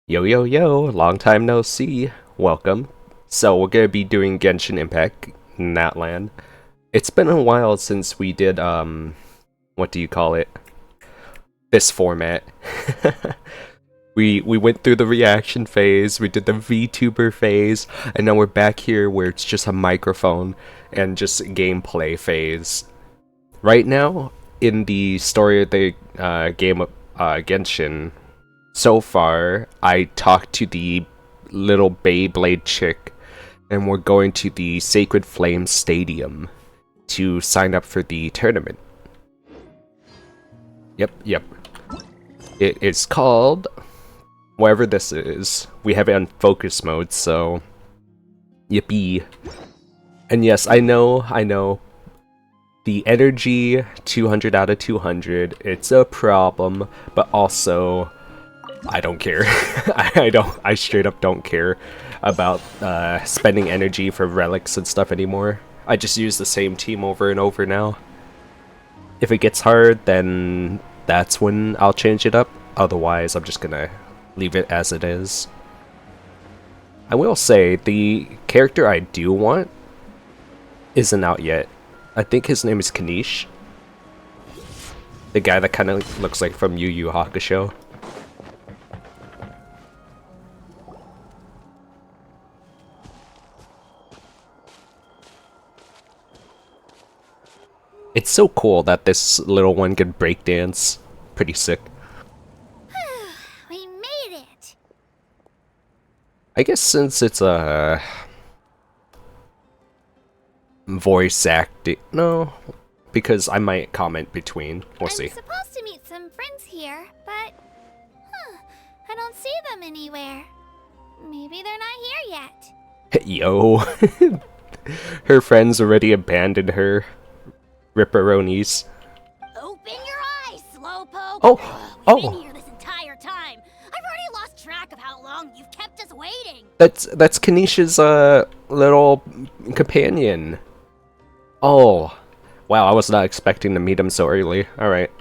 Yo yo yo, long time no see. Welcome. So we're gonna be doing Genshin Impact NATLAN. It's been a while since we did what do you call it? This format. We went through the reaction phase, we did the VTuber phase, and now we're back here where it's just a microphone and just gameplay phase. Right now, in the story of the game of Genshin, so far, I talked to the little Beyblade chick, and we're going to the Sacred Flame Stadium to sign up for the tournament. Yep. It is called whatever this is. We have it on focus mode, so yippee. And yes, I know. The energy, 200 out of 200, it's a problem, but also I don't care. I straight up don't care about spending energy for relics and stuff anymore. I just use the same team over and over now. If it gets hard, then that's when I'll change it up. Otherwise, I'm just gonna leave it as it is. I will say, the character I do want isn't out yet. I think his name is Kinich. The guy that kind of looks like from Yu Yu Hakusho. It's so cool that this little one can breakdance. Pretty sick. We made it! I guess since it's a voice acting, no, because I might comment between. We'll see. I'm supposed to meet some friends here, but I don't see them anywhere. Maybe they're not here yet. Yo, her friends already abandoned her. Ripperonis. Open your eyes, Slowpoke! Oh. We've been here this entire time. I've already lost track of how long you've kept us waiting. That's Kaniche's little companion. Oh, wow! I was not expecting to meet him so early. All right,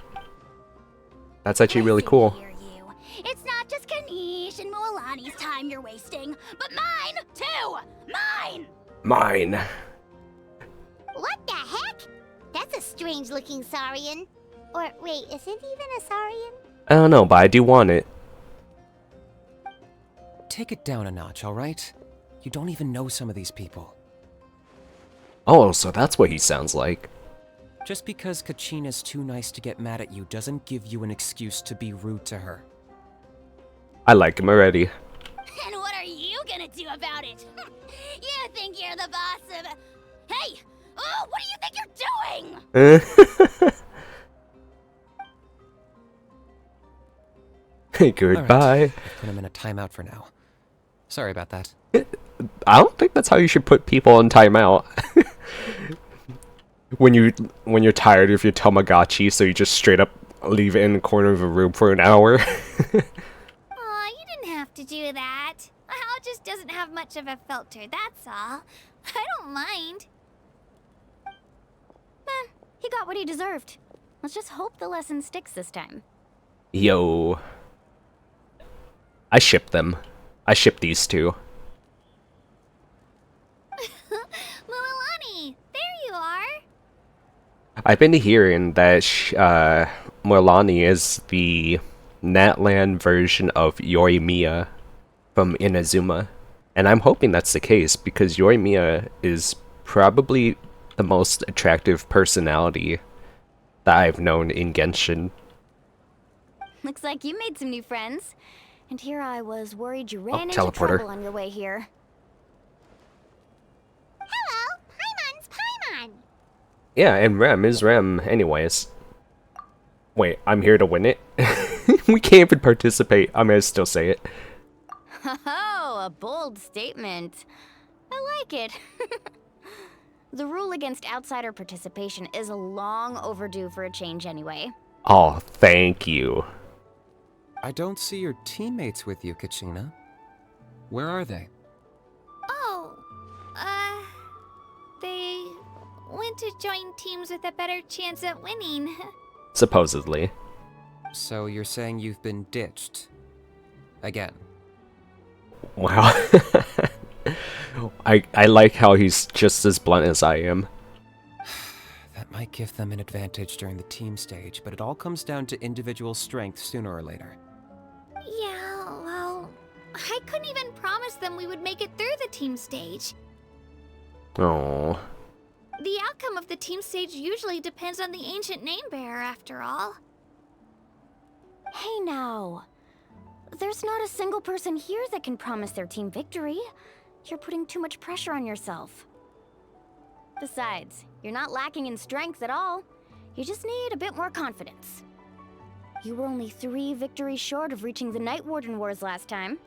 that's actually really cool. Hear you. It's not just Kinich and Mualani's time you're wasting, but mine too. Mine. What the heck? That's a strange-looking Saurian. Or wait, is it even a Saurian? I don't know, but I do want it. Take it down a notch, alright? You don't even know some of these people. Oh, so that's what he sounds like. Just because Kachina's too nice to get mad at you doesn't give you an excuse to be rude to her. I like him already. And what are you gonna do about it? You think you're the boss of... Hey! Oh, what do you think you're doing? Goodbye. Alright, put him in a timeout for now. Sorry about that. I don't think that's how you should put people in timeout. when you're tired of your Tamagotchi, so you just straight up leave it in the corner of a room for an hour. Aw, you didn't have to do that. Hal just doesn't have much of a filter, that's all. I don't mind. He got what he deserved. Let's just hope the lesson sticks this time. Yo. I ship them. I ship these two. Mualani, there you are. I've been hearing that Mualani is the Natlan version of Yoimiya from Inazuma. And I'm hoping that's the case, because Yoimiya is probably the most attractive personality that I've known in Genshin. Looks like you made some new friends. And here I was worried you ran into teleporter. trouble on your way here. Hello, Paimon's Paimon. Yeah, and Rem is Rem anyways. Wait, I'm here to win it? We can't even participate. I'm gonna still say it. Oh, a bold statement. I like it. The rule against outsider participation is long overdue for a change anyway. Oh, thank you. I don't see your teammates with you, Kachina. Where are they? Oh, they went to join teams with a better chance at winning. Supposedly. So you're saying you've been ditched? Again? Wow. I like how he's just as blunt as I am. That might give them an advantage during the team stage, but it all comes down to individual strength sooner or later. Yeah, well, I couldn't even promise them we would make it through the team stage. Oh. The outcome of the team stage usually depends on the ancient name bearer, after all. Hey now. There's not a single person here that can promise their team victory. You're putting too much pressure on yourself. Besides, you're not lacking in strength at all. You just need a bit more confidence. You were only 3 victories short of reaching the Warden Wars last time.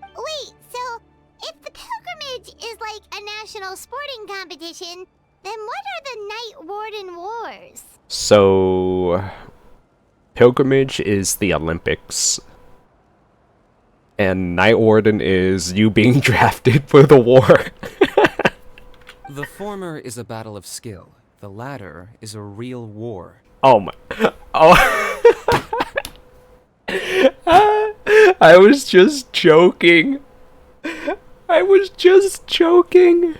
Wait, so if the pilgrimage is like a national sporting competition, then what are the Warden Wars? So, pilgrimage is the Olympics. And Night Warden is you being drafted for the war. The former is a battle of skill. The latter is a real war. Oh my... Oh... I was just joking. I was just joking.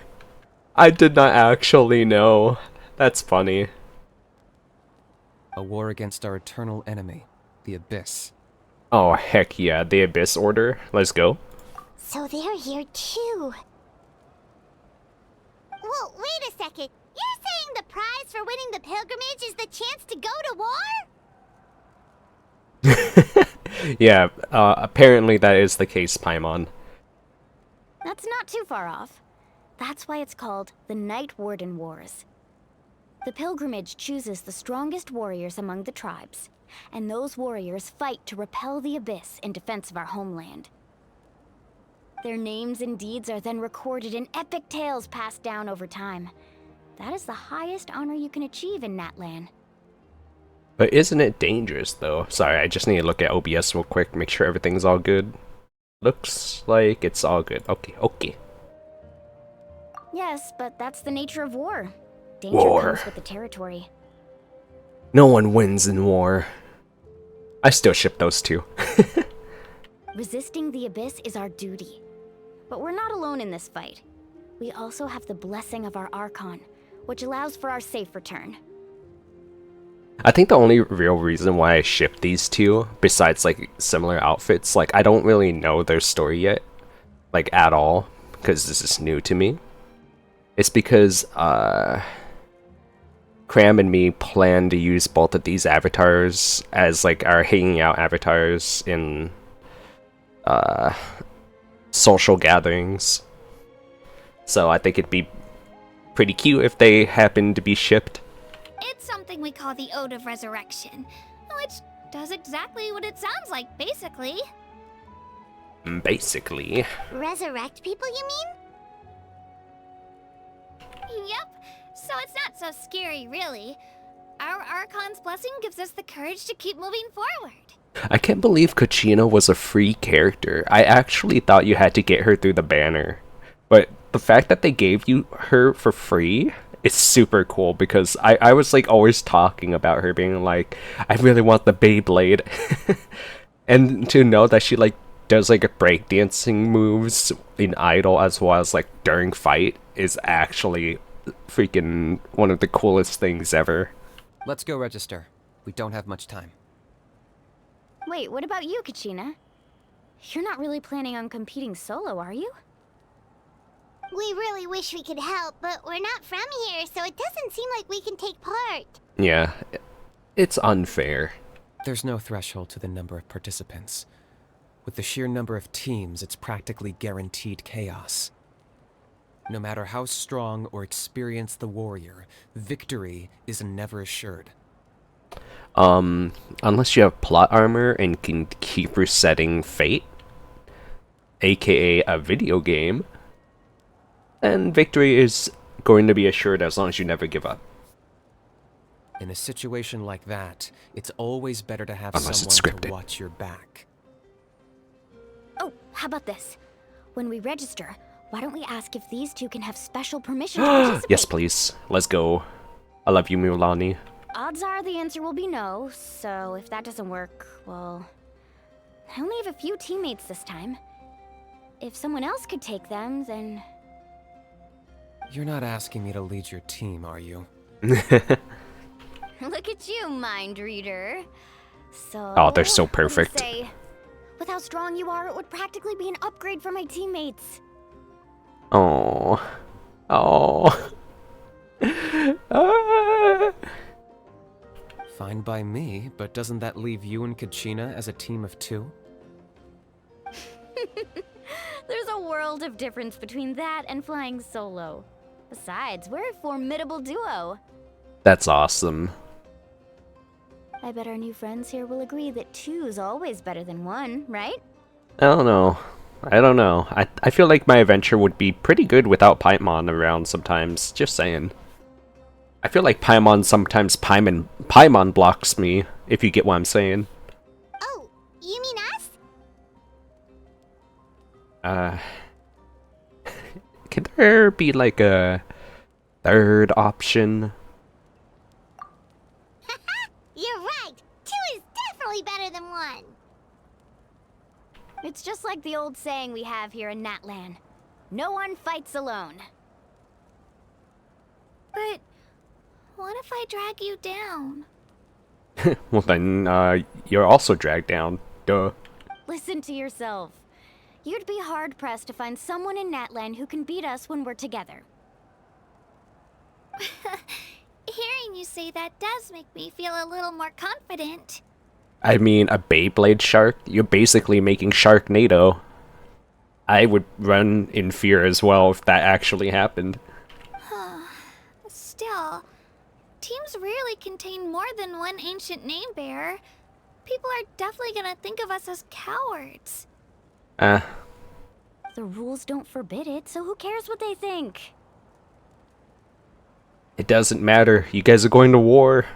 I did not actually know. That's funny. A war against our eternal enemy, the Abyss. Oh, heck yeah. The Abyss Order. Let's go. So they're here too. Well, wait a second. You're saying the prize for winning the pilgrimage is the chance to go to war? Yeah, apparently that is the case, Paimon. That's not too far off. That's why it's called the Warden Wars. The pilgrimage chooses the strongest warriors among the tribes, and those warriors fight to repel the Abyss in defense of our homeland. Their names and deeds are then recorded in epic tales passed down over time. That is the highest honor you can achieve in Natlan. But isn't it dangerous, though? Sorry, I just need to look at OBS real quick, make sure everything's all good. Looks like it's all good. Okay, okay. Yes, but that's the nature of war. Danger comes with the territory. No one wins in war. I still ship those two. Resisting the Abyss is our duty. But we're not alone in this fight. We also have the blessing of our Archon, which allows for our safe return. I think the only real reason why I ship these two, besides like similar outfits, like I don't really know their story yet, like at all, because this is new to me. It's because Cram and me plan to use both of these avatars as like our hanging out avatars in social gatherings. So I think it'd be pretty cute if they happen to be shipped. It's something we call the Ode of Resurrection, which does exactly what it sounds like, basically. Basically. Resurrect people, you mean? Yep, so it's not so scary, really. Our Archon's blessing gives us the courage to keep moving forward. I can't believe Kachina was a free character. I actually thought you had to get her through the banner. But the fact that they gave you her for free is super cool, because I was like always talking about her being like, I really want the Beyblade. And to know that she like does like breakdancing moves in Idol as well as like during fight is actually freaking one of the coolest things ever. Let's go register. We don't have much time. Wait, what about you, Kachina? You're not really planning on competing solo, are you? We really wish we could help, but we're not from here, so it doesn't seem like we can take part. Yeah, it's unfair. There's no threshold to the number of participants. With the sheer number of teams, it's practically guaranteed chaos. No matter how strong or experienced the warrior, victory is never assured. Unless you have plot armor and can keep resetting fate, aka a video game, then victory is going to be assured as long as you never give up. In a situation like that, it's always better to have Unless it's someone scripted. to watch your back. Oh, how about this? When we register, why don't we ask if these two can have special permission to participate? Yes, please. Let's go. I love you, Mualani. Odds are the answer will be no, so if that doesn't work, well, I only have a few teammates this time. If someone else could take them, then... You're not asking me to lead your team, are you? Look at you, mind reader. So... Oh, they're so what do you perfect. say? With how strong you are, it would practically be an upgrade for my teammates. Oh. Oh. Fine by me, but doesn't that leave you and Kachina as a team of 2? There's a world of difference between that and flying solo. Besides, we're a formidable duo. That's awesome. I bet our new friends here will agree that 2's always better than 1, right? I don't know. I feel like my adventure would be pretty good without Paimon around sometimes. Just saying. I feel like Paimon sometimes Paimon blocks me, if you get what I'm saying. Oh, you mean us? Can there be like a third option? You're right! 2 is definitely better than 1! It's just like the old saying we have here in Natlan. No one fights alone. But what if I drag you down? Well then, you're also dragged down. Duh. Listen to yourself. You'd be hard-pressed to find someone in Natlan who can beat us when we're together. Hearing you say that does make me feel a little more confident. I mean, a Beyblade shark? You're basically making Sharknado. I would run in fear as well if that actually happened. Still, teams rarely contain more than one ancient name bearer. People are definitely gonna think of us as cowards. The rules don't forbid it, so who cares what they think? It doesn't matter. You guys are going to war.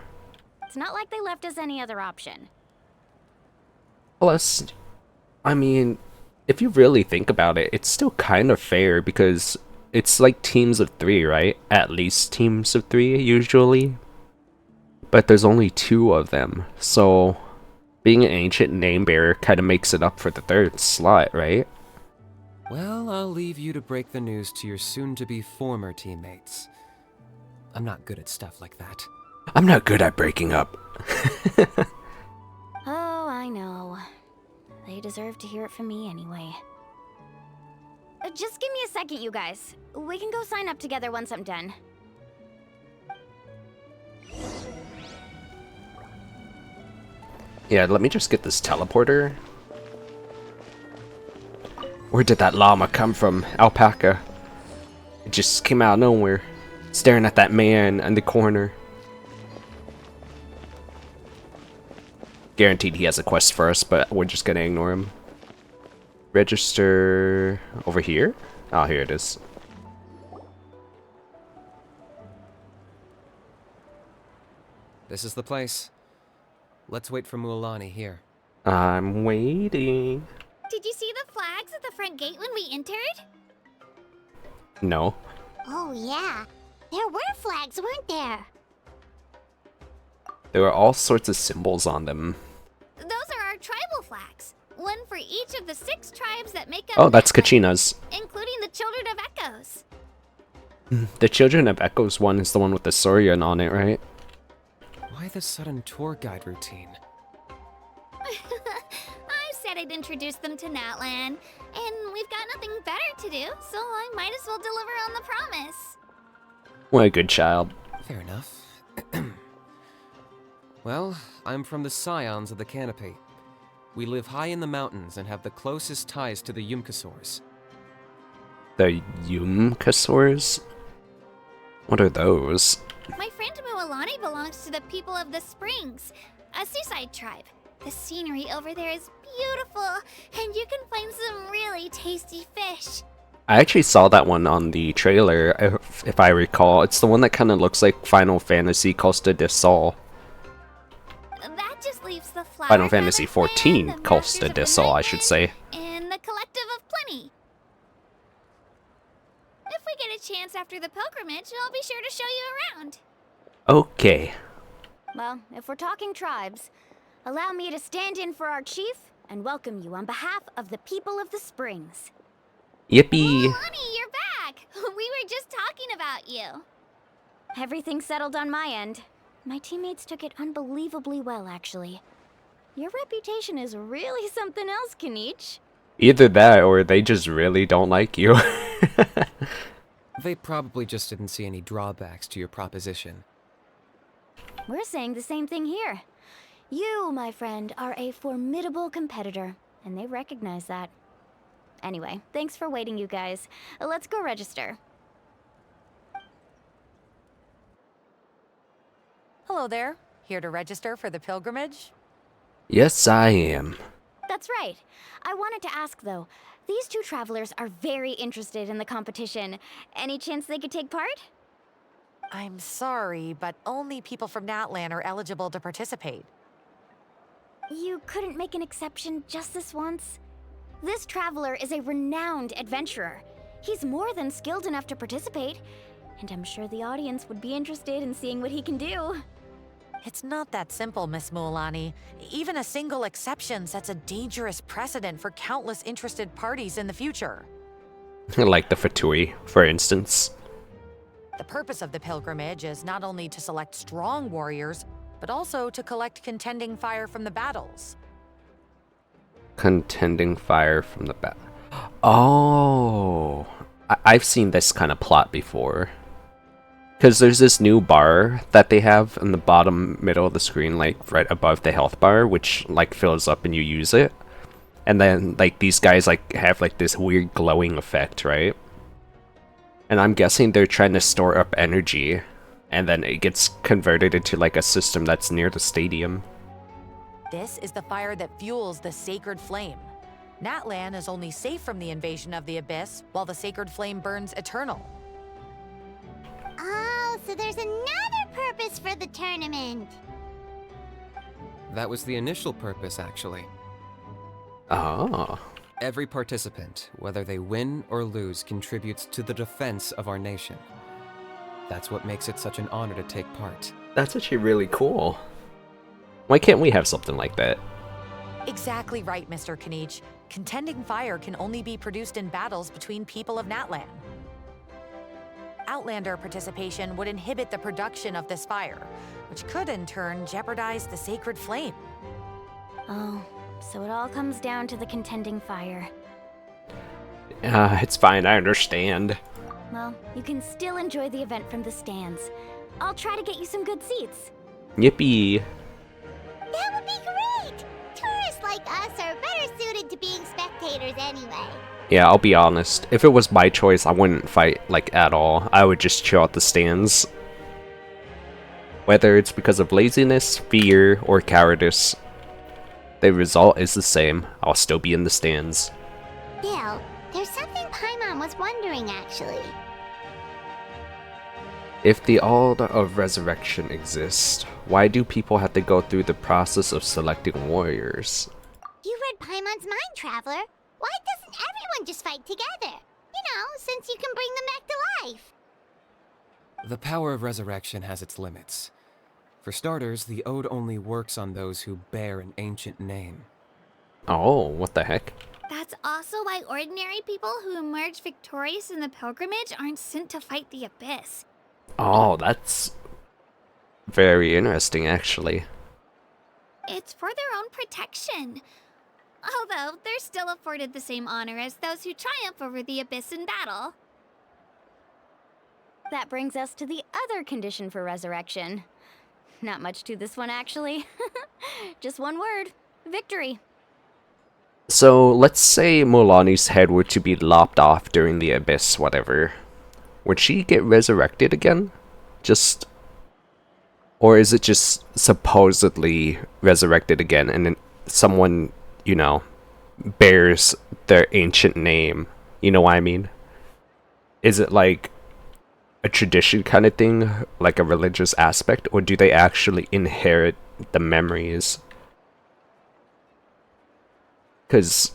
It's not like they left us any other option. Plus, I mean, if you really think about it, it's still kind of fair because it's like teams of 3, right? At least teams of 3, usually. But there's only 2 of them, so being an ancient name bearer kind of makes it up for the 3rd slot, right? Well, I'll leave you to break the news to your soon-to-be former teammates. I'm not good at stuff like that. I'm not good at breaking up. Oh, I know. They deserve to hear it from me anyway. Just give me a second, you guys. We can go sign up together once I'm done. Yeah, let me just get this teleporter. Where did that llama come from? Alpaca. It just came out of nowhere, staring at that man in the corner. Guaranteed he has a quest for us, but we're just gonna ignore him. Register over here? Oh, here it is. This is the place. Let's wait for Mualani here. I'm waiting. Did you see the flags at the front gate when we entered? No. Oh, yeah. There were flags, weren't there? There were all sorts of symbols on them. Those are our tribal flags. One for each of the 6 tribes that make up... Oh, that's Natlan, Kachina's. including the Children of Echoes. The Children of Echoes one is the one with the Saurian on it, right? Why the sudden tour guide routine? I said I'd introduce them to Natlan, and we've got nothing better to do, so I might as well deliver on the promise. What a good child. Fair enough. Well, I'm from the Scions of the Canopy. We live high in the mountains and have the closest ties to the Yumkasaurs. The Yumkasaurs? What are those? My friend Mualani belongs to the people of the Springs, a seaside tribe. The scenery over there is beautiful, and you can find some really tasty fish. I actually saw that one on the trailer, if I recall. It's the one that kind of looks like Final Fantasy Costa del Sol. That just leaves the Flower Final Fantasy Feather XIV Clan, the Costa Masters of del the Sol, I Night should Wind, say. and the Collective of Plenty. If we get a chance after the pilgrimage, I'll be sure to show you around. Okay. Well, if we're talking tribes, allow me to stand in for our chief, and welcome you on behalf of the people of the Springs. Yippee! Mualani, you're back! We were just talking about you. Everything's settled on my end. My teammates took it unbelievably well, actually. Your reputation is really something else, Kinich. Either that, or they just really don't like you. They probably just didn't see any drawbacks to your proposition. We're saying the same thing here. You, my friend, are a formidable competitor, and they recognize that. Anyway, thanks for waiting, you guys. Let's go register. Hello there. Here to register for the pilgrimage? Yes, I am. That's right. I wanted to ask, though. These two travelers are very interested in the competition. Any chance they could take part? I'm sorry, but only people from Natlan are eligible to participate. You couldn't make an exception just this once? This traveler is a renowned adventurer. He's more than skilled enough to participate, and I'm sure the audience would be interested in seeing what he can do. It's not that simple, Miss Mualani. Even a single exception sets a dangerous precedent for countless interested parties in the future. Like the Fatui, for instance. The purpose of the pilgrimage is not only to select strong warriors, but also to collect contending fire from the battles. Contending fire from the battle. Oh, I've seen this kind of plot before. Because there's this new bar that they have in the bottom middle of the screen, like right above the health bar, which like fills up and you use it. And then like these guys like have like this weird glowing effect, right? And I'm guessing they're trying to store up energy, and then it gets converted into like a system that's near the stadium. This is the fire that fuels the sacred flame. Natlan is only safe from the invasion of the Abyss, while the sacred flame burns eternal. Oh, so there's another purpose for the tournament. That was the initial purpose, actually. Oh. Every participant, whether they win or lose, contributes to the defense of our nation. That's what makes it such an honor to take part. That's actually really cool. Why can't we have something like that? Exactly right, Mr. Kinich. Contending fire can only be produced in battles between people of Natlan. Outlander participation would inhibit the production of this fire, which could in turn jeopardize the sacred flame. Oh, so it all comes down to the contending fire. It's fine, I understand. Well, you can still enjoy the event from the stands. I'll try to get you some good seats. Yippee. That would be great! Tourists like us are better suited to being spectators anyway. Yeah, I'll be honest. If it was my choice, I wouldn't fight, like, at all. I would just chill at the stands. Whether it's because of laziness, fear, or cowardice, the result is the same. I'll still be in the stands. Bill, there's something Paimon was wondering, actually. If the Altar of Resurrection exists, why do people have to go through the process of selecting warriors? You read Paimon's mind, Traveler. Why doesn't everyone just fight together? You know, since you can bring them back to life. The power of resurrection has its limits. For starters, the ode only works on those who bear an ancient name. Oh, what the heck? That's also why ordinary people who emerge victorious in the pilgrimage aren't sent to fight the Abyss. Oh, that's very interesting, actually. It's for their own protection. Although, they're still afforded the same honor as those who triumph over the Abyss in battle. That brings us to the other condition for resurrection. Not much to this one, actually. Just one word. Victory. So, let's say Mualani's head were to be lopped off during the Abyss, whatever. Would she get resurrected again? Or is it just supposedly resurrected again and then someone, you know, bears their ancient name? You know what I mean? Is it like a tradition kind of thing, like a religious aspect, or do they actually inherit the memories? Because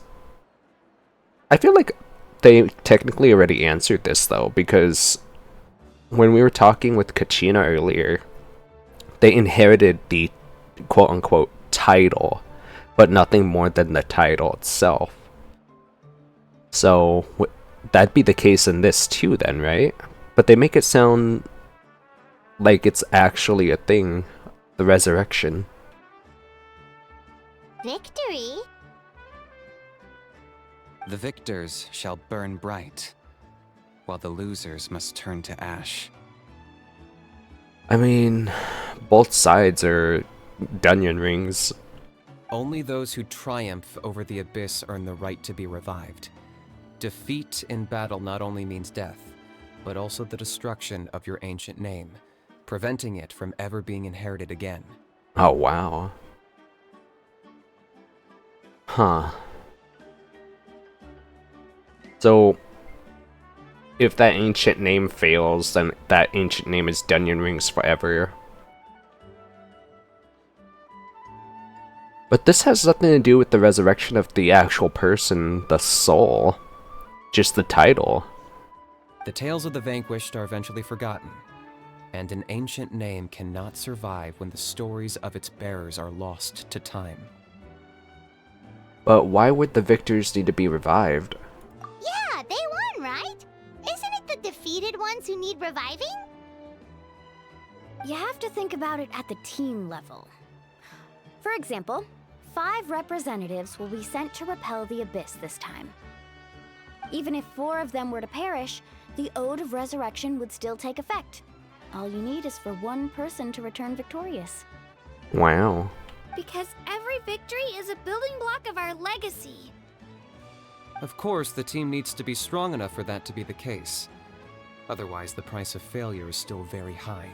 I feel like they technically already answered this, though, because when we were talking with Kachina earlier, they inherited the quote-unquote title, but nothing more than the title itself. So that'd be the case in this too then, right? But they make it sound like it's actually a thing, the resurrection. Victory? The victors shall burn bright, while the losers must turn to ash. I mean, both sides are dungeon rings. Only those who triumph over the abyss earn the right to be revived. Defeat in battle not only means death, but also the destruction of your ancient name, preventing it from ever being inherited again. Oh, wow. Huh. So, if that ancient name fails, then that ancient name is dungeon rings forever. But this has nothing to do with the resurrection of the actual person, the soul. Just the title. The tales of the vanquished are eventually forgotten, and an ancient name cannot survive when the stories of its bearers are lost to time. But why would the victors need to be revived? Yeah, they won, right? Isn't it the defeated ones who need reviving? You have to think about it at the team level. For example, 5 representatives will be sent to repel the abyss this time. Even if 4 of them were to perish, the Ode of Resurrection would still take effect. All you need is for 1 person to return victorious. Wow. Because every victory is a building block of our legacy. Of course, the team needs to be strong enough for that to be the case. Otherwise, the price of failure is still very high.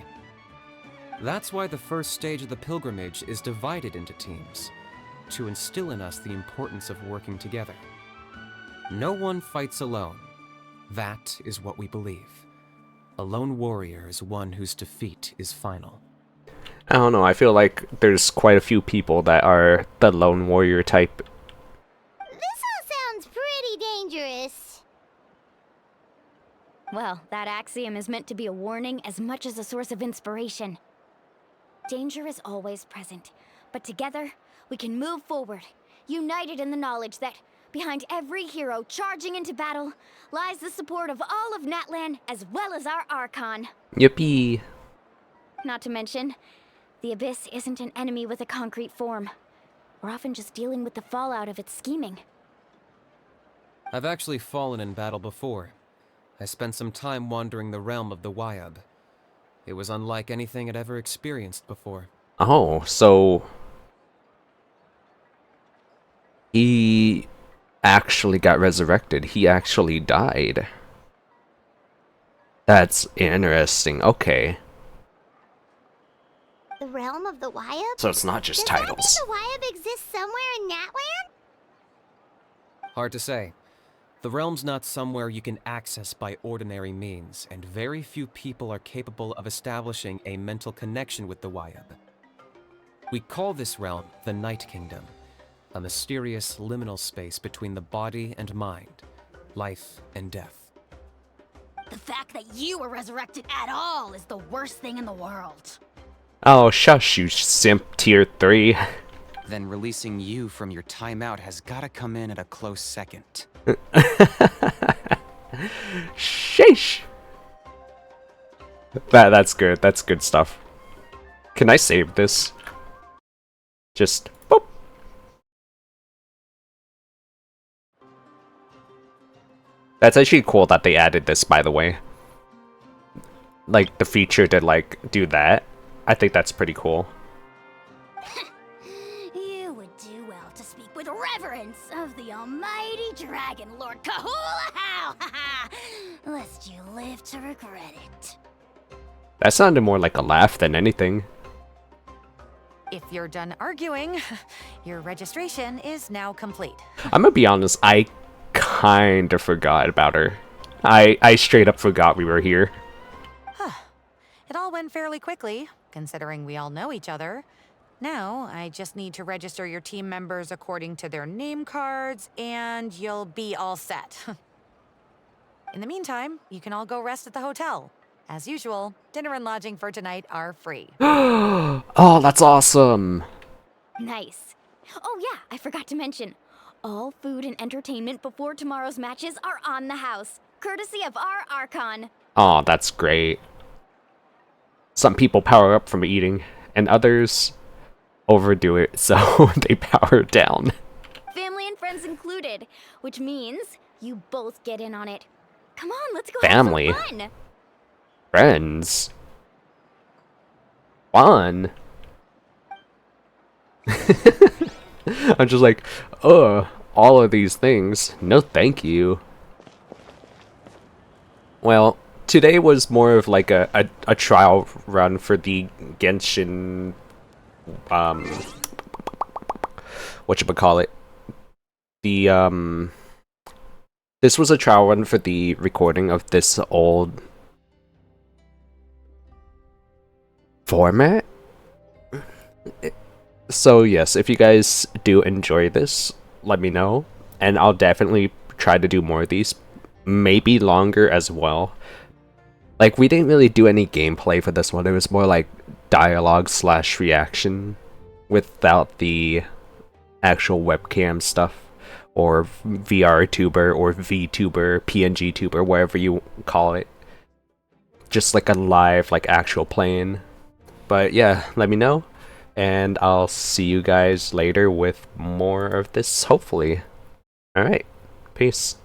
That's why the first stage of the pilgrimage is divided into teams, to instill in us the importance of working together. No one fights alone. That is what we believe. A lone warrior is one whose defeat is final. I don't know, I feel like there's quite a few people that are the lone warrior type. This all sounds pretty dangerous. Well, that axiom is meant to be a warning as much as a source of inspiration. Danger is always present, but together, we can move forward, united in the knowledge that behind every hero charging into battle lies the support of all of Natlan as well as our Archon. Yippee! Not to mention, the Abyss isn't an enemy with a concrete form. We're often just dealing with the fallout of its scheming. I've actually fallen in battle before. I spent some time wandering the realm of the Wyab. It was unlike anything I'd ever experienced before. Oh, so he actually got resurrected. He actually died. That's interesting. Okay. The realm of the Wyab? So it's not just Does that titles. mean the Wyab exists somewhere in Natlan? Hard to say. The realm's not somewhere you can access by ordinary means, and very few people are capable of establishing a mental connection with the Wyab. We call this realm the Night Kingdom, a mysterious liminal space between the body and mind, life and death. The fact that you were resurrected at all is the worst thing in the world. Oh, shush, you simp tier 3. Then releasing you from your timeout has gotta come in at a close second. Sheesh. That's good. That's good stuff. Can I save this? Just boop. That's actually cool that they added this, by the way. Like the feature to like do that. I think that's pretty cool. You would do well to speak with reverence of the almighty Dragon Lord Kahula How, lest you live to regret it. That sounded more like a laugh than anything. If you're done arguing, your registration is now complete. I'm gonna be honest, I kinda forgot about her. I straight up forgot we were here. It all went fairly quickly, considering we all know each other. Now, I just need to register your team members according to their name cards, and you'll be all set. In the meantime, you can all go rest at the hotel. As usual, dinner and lodging for tonight are free. Oh, that's awesome! Nice. Oh yeah, I forgot to mention. All food and entertainment before tomorrow's matches are on the house, courtesy of our Archon. Oh, that's great. Some people power up from eating, and others overdo it, so they power down. Family and friends included, which means you both get in on it. Come on, let's go Family? have some fun. Friends? Fun? I'm just like, ugh, all of these things. No thank you. Well, today was more of like a trial run for the Genshin, whatchamacallit? The, this was a trial run for the recording of this old format? So yes, if you guys do enjoy this, let me know, and I'll definitely try to do more of these, maybe longer as well. Like, we didn't really do any gameplay for this one, it was more like dialogue / reaction without the actual webcam stuff, or VR tuber, or VTuber, PNG tuber, whatever you call it. Just like a live, like actual playing. But yeah, let me know. And I'll see you guys later with more of this, hopefully. Alright, peace.